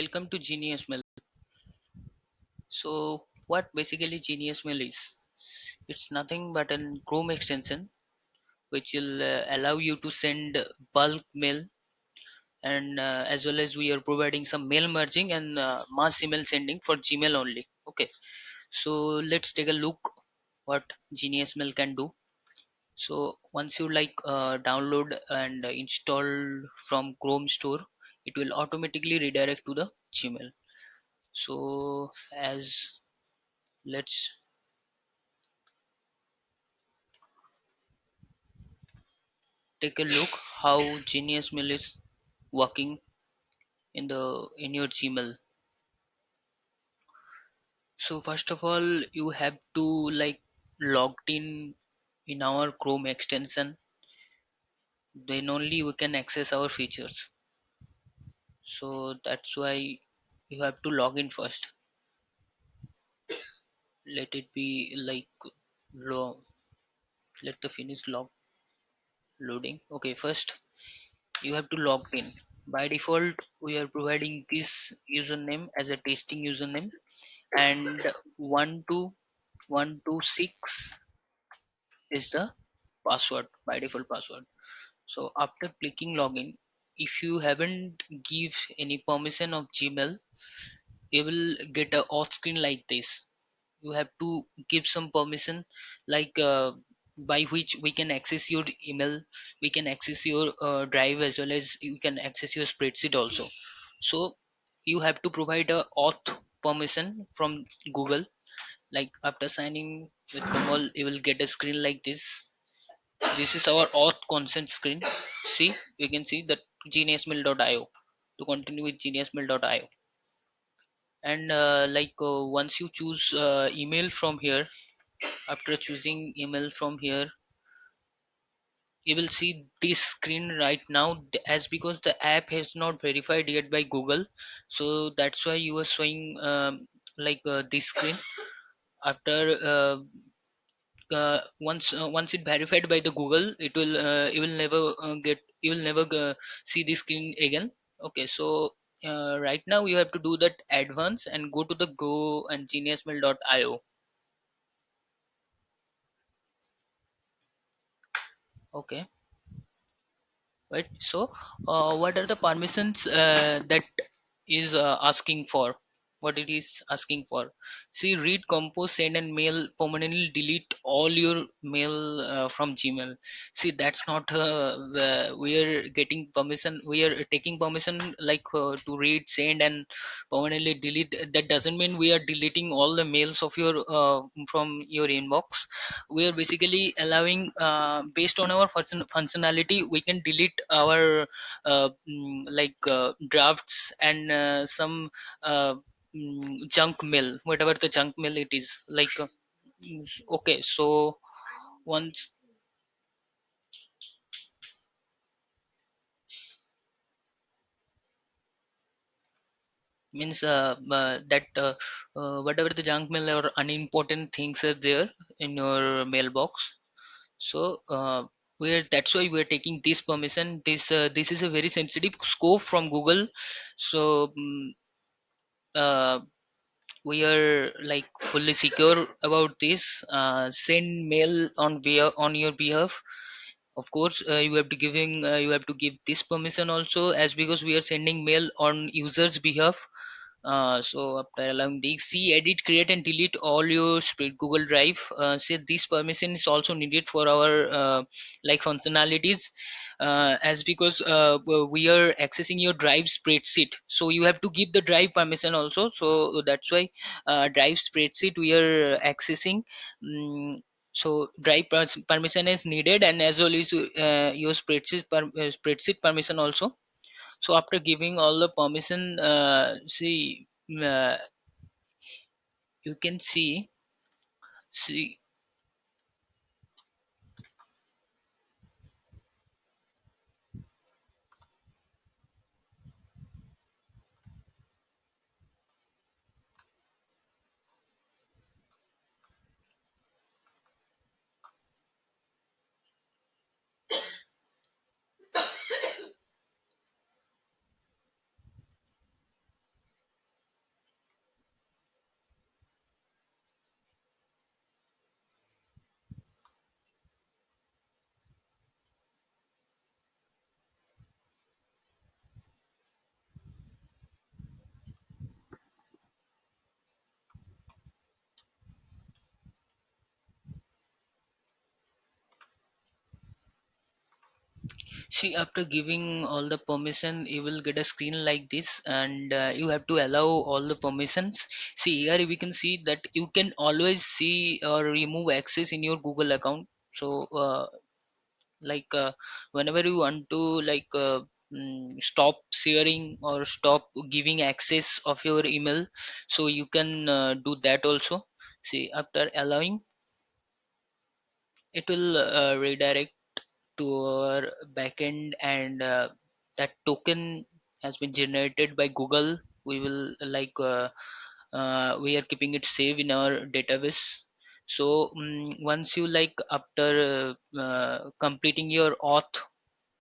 Welcome to Genius Mail. So, what basically Genius Mail is? It's nothing but a Chrome extension which will allow you to send bulk mail, and as well as we are providing some mail merging and mass email sending for Gmail only. Okay, so let's take a look what Genius Mail can do. So once you download and install from Chrome store, it will automatically redirect to the Gmail. So as let's take a look how Genius Mail is working in your Gmail. So first of all, you have to logged in our Chrome extension. Then only we can access our features. So that's why you have to log in first. Let it be low. Let the finish loading. Okay, first you have to log in. By default, we are providing this username as a testing username, and 12126 is the password, by default password. So after clicking login, if you haven't give any permission of Gmail, you will get a off screen like this. You have to give some permission, like by which we can access your email, we can access your drive, as well as you can access your spreadsheet also. So you have to provide a auth permission from Google. Like after signing with Kamal, you will get a screen like this. This is our auth consent screen. See, you can see that geniusmail.io. To continue with geniusmail.io, and once you choose email from here, after choosing email from here, you will see this screen right now, as because the app has not verified yet by Google. So that's why you are showing this screen. After once it verified by the Google, it will you will never you will never see this screen again. Okay, so right now you have to do that advance and go to the go and geniusmail.io. Okay, right. So what are the permissions that is asking for, what it is asking for? See, read, compose, send and mail, permanently delete all your mail from Gmail. See, that's not we are getting permission, we are taking permission to read, send and permanently delete. That doesn't mean we are deleting all the mails of your from your inbox. We are basically allowing, based on our functionality, we can delete our drafts and some junk mail, whatever the junk mail it is okay. So once means that whatever the junk mail or unimportant things are there in your mailbox. So we're that's why we're taking this permission. This is a very sensitive scope from Google. So uh, we are like fully secure about this. Send mail on your behalf. Of course, you have to give this permission also, as because we are sending mail on users behalf. So after allowing the see, edit, create and delete all your spread Google Drive. Say this permission is also needed for our functionalities, as because we are accessing your Drive spreadsheet. So you have to give the Drive permission also. So that's why Drive spreadsheet we are accessing. So Drive permission is needed, and as well as your spreadsheet permission also. So after giving all the permission, see, you can see See, after giving all the permission, you will get a screen like this, and you have to allow all the permissions. See, here we can see that you can always see or remove access in your Google account. So, whenever you want to stop sharing or stop giving access of your email, so you can do that also. See, after allowing, it will redirect to our backend, and that token has been generated by Google. We will we are keeping it safe in our database. So once you, like, after completing your auth